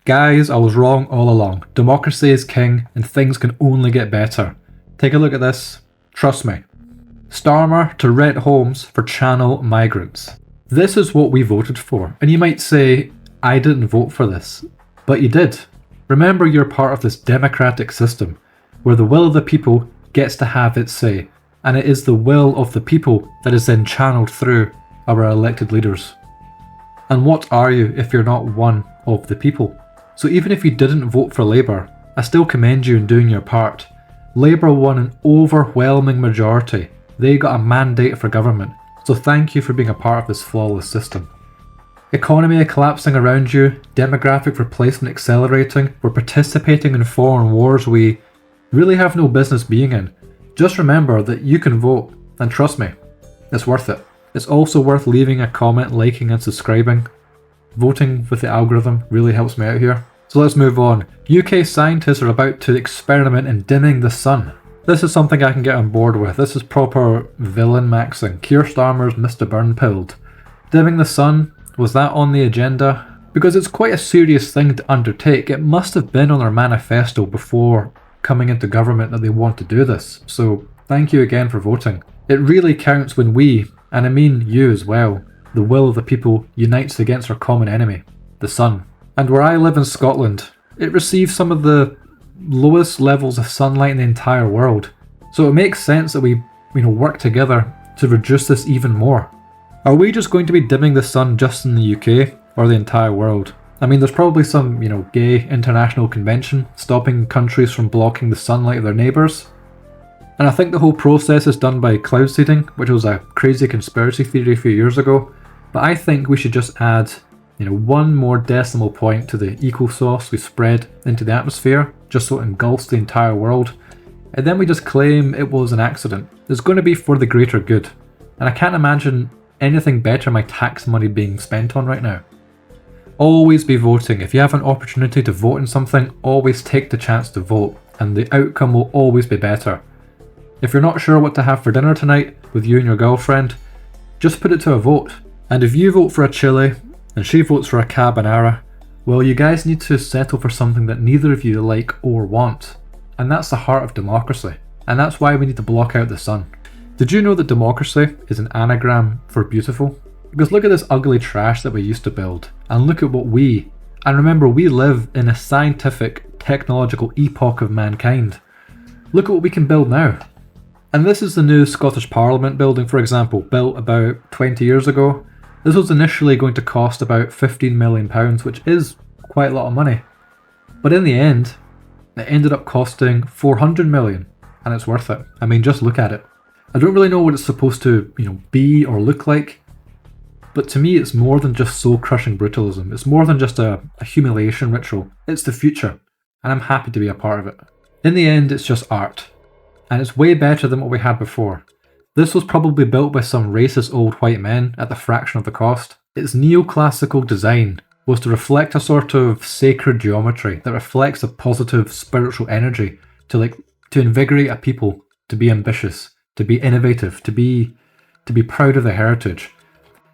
Guys, I was wrong all along. Democracy is king and things can only get better. Take a look at this. Trust me. Starmer to rent homes for Channel migrants. This is what we voted for. And you might say, I didn't vote for this. But you did. Remember, you're part of this democratic system where the will of the people gets to have its say. And it is the will of the people that is then channeled through our elected leaders. And what are you if you're not one of the people? So even if you didn't vote for Labour, I still commend you in doing your part. Labour won an overwhelming majority. They got a mandate for government. So thank you for being a part of this flawless system. Economy collapsing around you, demographic replacement accelerating, we're participating in foreign wars we really have no business being in. Just remember that you can vote, and trust me, it's worth it. It's also worth leaving a comment, liking and subscribing. Voting with the algorithm really helps me out here. So let's move on. UK scientists are about to experiment in dimming the sun. This is something I can get on board with. This is proper villain maxing. Keir Starmer's Mr. Burn-pilled. Dimming the sun, was that on the agenda? Because it's quite a serious thing to undertake. It must have been on their manifesto before coming into government that they want to do this. So thank you again for voting. It really counts when we, and I mean you as well, the will of the people unites against our common enemy, the sun. And where I live in Scotland, it receives some of the lowest levels of sunlight in the entire world. So it makes sense that we work together to reduce this even more. Are we just going to be dimming the sun just in the UK or the entire world? I mean, there's probably some, gay international convention stopping countries from blocking the sunlight of their neighbours. And I think the whole process is done by cloud seeding, which was a crazy conspiracy theory a few years ago. But I think we should just add, one more decimal point to the eco sauce we spread into the atmosphere, just so it engulfs the entire world. And then we just claim it was an accident. It's going to be for the greater good. And I can't imagine anything better my tax money being spent on right now. Always be voting. If you have an opportunity to vote in something, always take the chance to vote, and the outcome will always be better. If you're not sure what to have for dinner tonight with you and your girlfriend, just put it to a vote. And if you vote for a chili and she votes for a carbonara, well, you guys need to settle for something that neither of you like or want. And that's the heart of democracy. And that's why we need to block out the sun. Did you know that democracy is an anagram for beautiful? Because look at this ugly trash that we used to build. And look at what and remember, we live in a scientific, technological epoch of mankind. Look at what we can build now. And this is the new Scottish Parliament building, for example, built about 20 years ago. This was initially going to cost about £15 million, which is quite a lot of money. But in the end, it ended up costing 400 million, and it's worth it. I mean, just look at it. I don't really know what it's supposed to, be or look like, but to me it's more than just soul-crushing brutalism. It's more than just a humiliation ritual. It's the future, and I'm happy to be a part of it. In the end, it's just art, and it's way better than what we had before. This was probably built by some racist old white men at the fraction of the cost. Its neoclassical design was to reflect a sort of sacred geometry that reflects a positive spiritual energy to invigorate a people to be ambitious, to be innovative, to be proud of their heritage.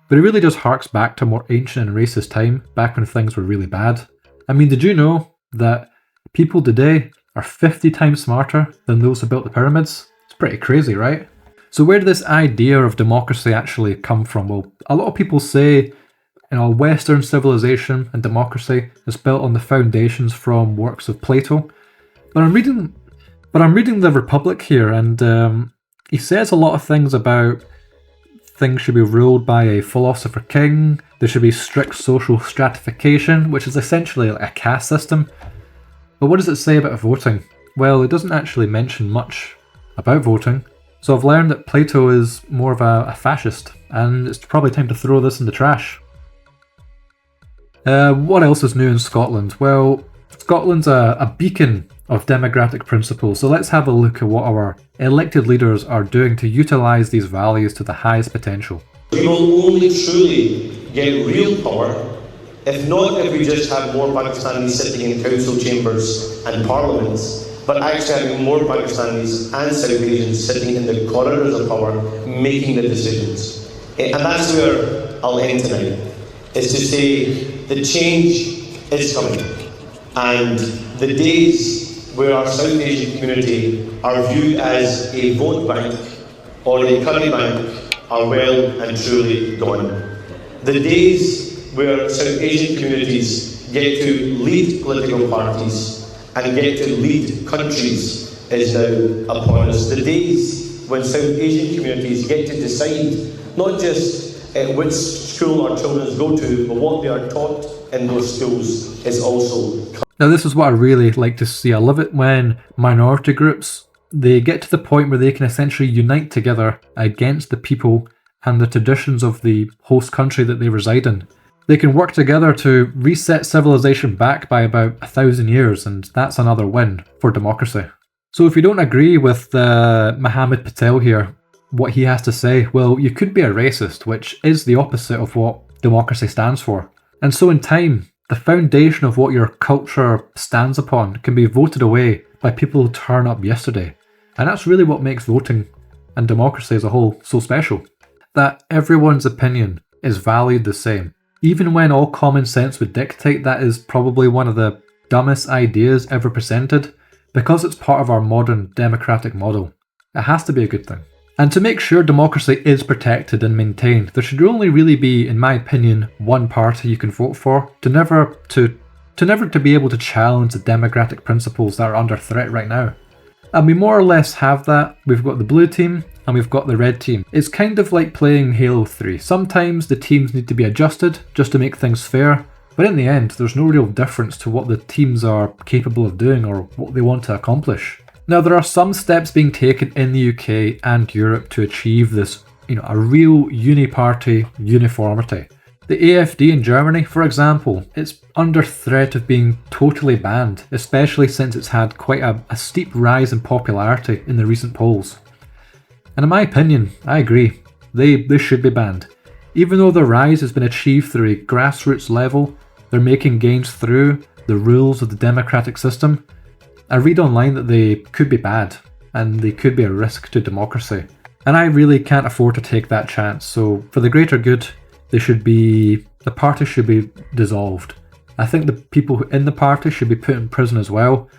But it really just harks back to a more ancient and racist time, back when things were really bad. I mean, did you know that people today are 50 times smarter than those who built the pyramids? It's pretty crazy, right? So where did this idea of democracy actually come from? Well, a lot of people say Western civilization and democracy is built on the foundations from works of Plato. But I'm reading the Republic here, and he says a lot of things about things should be ruled by a philosopher king. There should be strict social stratification, which is essentially like a caste system. But what does it say about voting? Well, it doesn't actually mention much about voting. So I've learned that Plato is more of a fascist, and it's probably time to throw this in the trash. What else is new in Scotland? Well, Scotland's a beacon of democratic principles, so let's have a look at what our elected leaders are doing to utilise these values to the highest potential. We will only truly get real power if we just have more Pakistanis sitting in council chambers and parliaments, but actually having more Pakistanis and South Asians sitting in the corridors of power, making the decisions. And that's where I'll end tonight, is to say the change is coming. And the days where our South Asian community are viewed as a vote bank or a curry bank are well and truly gone. The days where South Asian communities get to lead political parties and get to lead countries is now upon us. The days when South Asian communities get to decide not just which school our children go to, but what they are taught in those schools is also. Now this is what I really like to see. I love it when minority groups, they get to the point where they can essentially unite together against the people and the traditions of the host country that they reside in. They can work together to reset civilization back by about 1,000 years, and that's another win for democracy. So if you don't agree with Mohammed Patel here, what he has to say, well, you could be a racist, which is the opposite of what democracy stands for. And so in time, the foundation of what your culture stands upon can be voted away by people who turn up yesterday. And that's really what makes voting and democracy as a whole so special. That everyone's opinion is valued the same. Even when all common sense would dictate that is probably one of the dumbest ideas ever presented, because it's part of our modern democratic model, it has to be a good thing. And to make sure democracy is protected and maintained, there should only really be, in my opinion, one party you can vote for, to never be able to challenge the democratic principles that are under threat right now. And we more or less have that. We've got the blue team and we've got the red team. It's kind of like playing Halo 3. Sometimes the teams need to be adjusted just to make things fair, but in the end, there's no real difference to what the teams are capable of doing or what they want to accomplish. Now, there are some steps being taken in the UK and Europe to achieve this, a real uni-party uniformity. The AfD in Germany, for example, it's under threat of being totally banned, especially since it's had quite a steep rise in popularity in the recent polls. And in my opinion, I agree, they should be banned. Even though the rise has been achieved through a grassroots level, they're making gains through the rules of the democratic system. I read online that they could be bad, and they could be a risk to democracy. And I really can't afford to take that chance, so for the greater good, the party should be dissolved. I think the people in the party should be put in prison as well.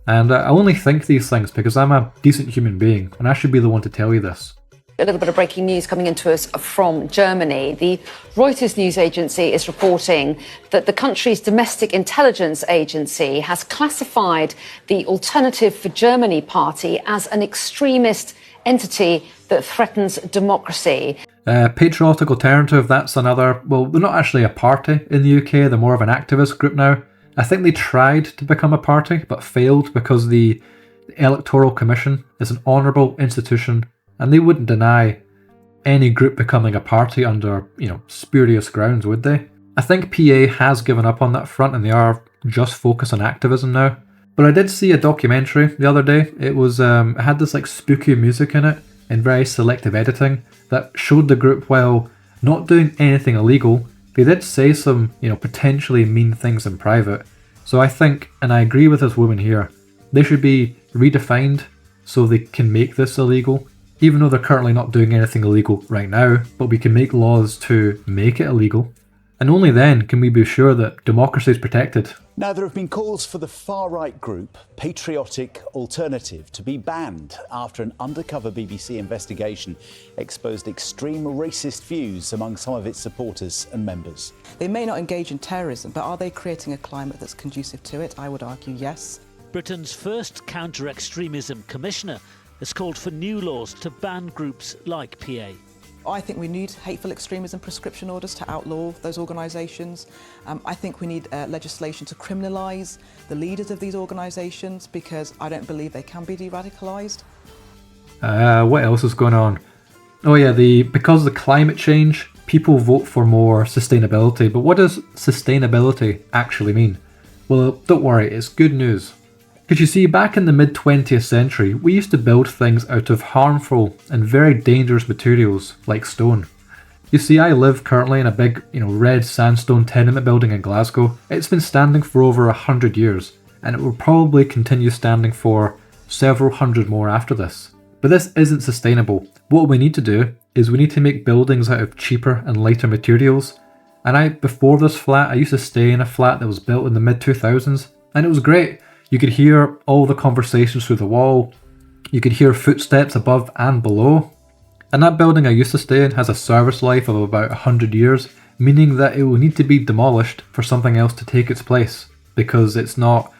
And I only think these things because I'm a decent human being, and I should be the one to tell you this. A little bit of breaking news coming into us from Germany. The Reuters news agency is reporting that the country's domestic intelligence agency has classified the Alternative for Germany party as an extremist entity that threatens democracy. Patriotic Alternative, that's another, well, they're not actually a party in the UK, they're more of an activist group now. I think they tried to become a party, but failed because the Electoral Commission is an honourable institution, and they wouldn't deny any group becoming a party under, spurious grounds, would they? I think PA has given up on that front, and they are just focused on activism now. But I did see a documentary the other day. It was, it had this spooky music in it, and very selective editing, that showed the group, while not doing anything illegal, they did say some, potentially mean things in private. So I think, and I agree with this woman here, they should be redefined so they can make this illegal, even though they're currently not doing anything illegal right now, but we can make laws to make it illegal. And only then can we be sure that democracy is protected. Now, there have been calls for the far-right group Patriotic Alternative to be banned after an undercover BBC investigation exposed extreme racist views among some of its supporters and members. They may not engage in terrorism, but are they creating a climate that's conducive to it? I would argue yes. Britain's first counter-extremism commissioner has called for new laws to ban groups like PA. I think we need hateful extremism prescription orders to outlaw those organisations. I think we need legislation to criminalise the leaders of these organisations, because I don't believe they can be de-radicalised. What else is going on? Oh yeah, because of the climate change, people vote for more sustainability. But what does sustainability actually mean? Well, don't worry, it's good news. Because you see, back in the mid-20th century, we used to build things out of harmful and very dangerous materials like stone. You see, I live currently in a big, red sandstone tenement building in Glasgow. It's been standing for over 100 years, and it will probably continue standing for several hundred more after this. But this isn't sustainable. What we need to do is we need to make buildings out of cheaper and lighter materials. And before this flat, I used to stay in a flat that was built in the mid-2000s. And it was great. You could hear all the conversations through the wall. You could hear footsteps above and below. And that building I used to stay in has a service life of about 100 years, meaning that it will need to be demolished for something else to take its place, because it's not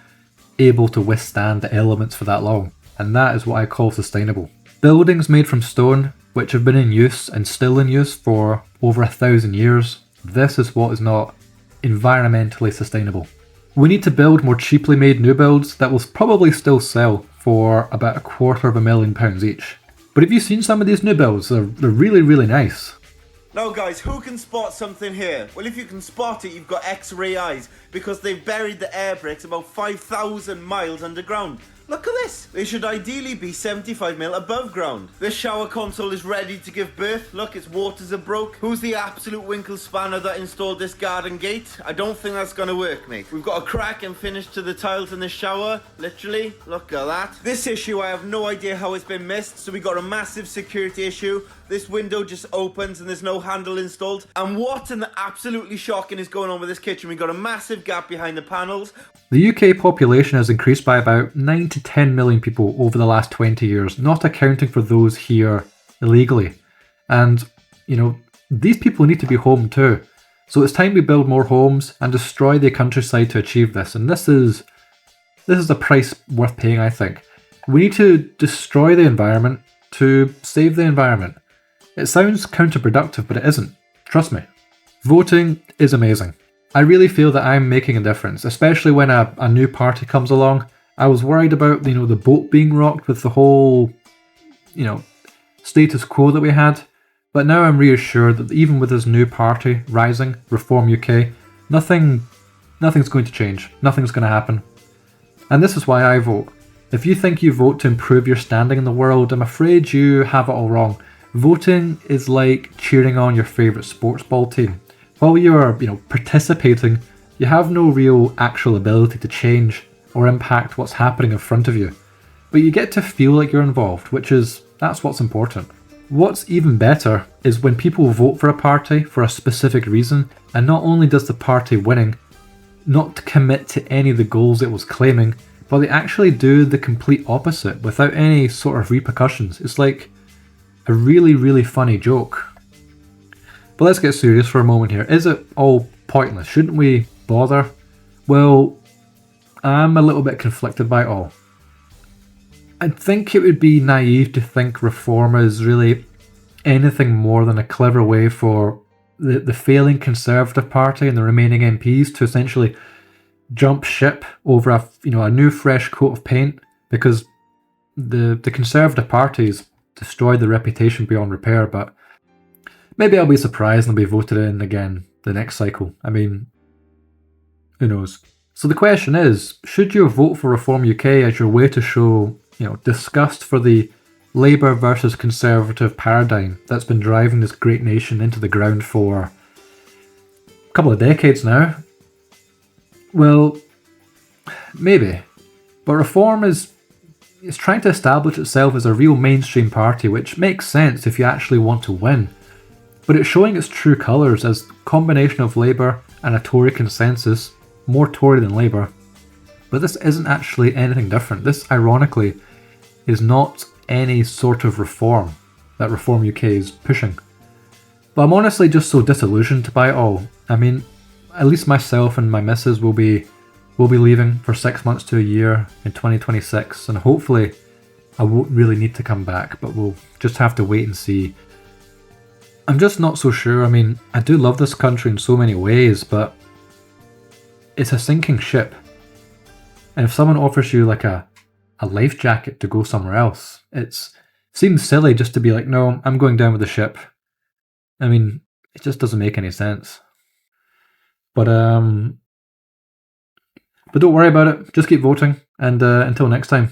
able to withstand the elements for that long. And that is what I call sustainable. Buildings made from stone, which have been in use and still in use for over 1,000 years, this is what is not environmentally sustainable. We need to build more cheaply made new builds that will probably still sell for about £250,000 each. But have you seen some of these new builds? They're really, really nice. Now guys, who can spot something here? Well, if you can spot it, you've got X-ray eyes, because they've buried the air bricks about 5,000 miles underground. Look at this. They should ideally be 75 mil above ground. This shower console is ready to give birth. Look, its waters are broke. Who's the absolute winkle spanner that installed this garden gate? I don't think that's gonna work, mate. We've got a crack and finish to the tiles in the shower. Literally, look at that. This issue, I have no idea how it's been missed. So we got a massive security issue. This window just opens and there's no handle installed. And what in the absolutely shocking is going on with this kitchen? We got a massive gap behind the panels. The UK population has increased by about 9 to 10 million people over the last 20 years, not accounting for those here illegally. And, you know, these people need to be home too. So it's time we build more homes and destroy the countryside to achieve this. And this is the price worth paying, I think. We need to destroy the environment to save the environment. It sounds counterproductive, but it isn't. Trust me. Voting is amazing. I really feel that I'm making a difference, especially when a new party comes along. I was worried about, the boat being rocked with the whole, status quo that we had. But now I'm reassured that even with this new party rising, Reform UK, nothing's going to change. Nothing's going to happen. And this is why I vote. If you think you vote to improve your standing in the world, I'm afraid you have it all wrong. Voting is like cheering on your favourite sports ball team. While you're, participating, you have no real actual ability to change or impact what's happening in front of you. But you get to feel like you're involved, that's what's important. What's even better is when people vote for a party for a specific reason, and not only does the party winning not commit to any of the goals it was claiming, but they actually do the complete opposite without any sort of repercussions. It's like a really, really funny joke. But let's get serious for a moment here. Is it all pointless? Shouldn't we bother? Well, I'm a little bit conflicted by it all. I think it would be naive to think reform is really anything more than a clever way for the failing Conservative Party and the remaining MPs to essentially jump ship over a new fresh coat of paint, because the Conservative Party's destroyed the reputation beyond repair. But maybe I'll be surprised and they'll be voted in again the next cycle. I mean, who knows? So the question is, should you vote for Reform UK as your way to show, disgust for the Labour versus Conservative paradigm that's been driving this great nation into the ground for a couple of decades now? Well, maybe. But Reform is trying to establish itself as a real mainstream party, which makes sense if you actually want to win. But it's showing its true colours as a combination of Labour and a Tory consensus, more Tory than Labour. But this isn't actually anything different. This, ironically, is not any sort of reform that Reform UK is pushing. But I'm honestly just so disillusioned by it all. I mean, at least myself and my missus will be leaving for 6 months to a year in 2026, and hopefully I won't really need to come back, but we'll just have to wait and see. I'm just not so sure. I mean, I do love this country in so many ways, but it's a sinking ship. And if someone offers you like a life jacket to go somewhere else, it seems silly just to be like, no, I'm going down with the ship. I mean, it just doesn't make any sense. But don't worry about it. Just keep voting, and until next time.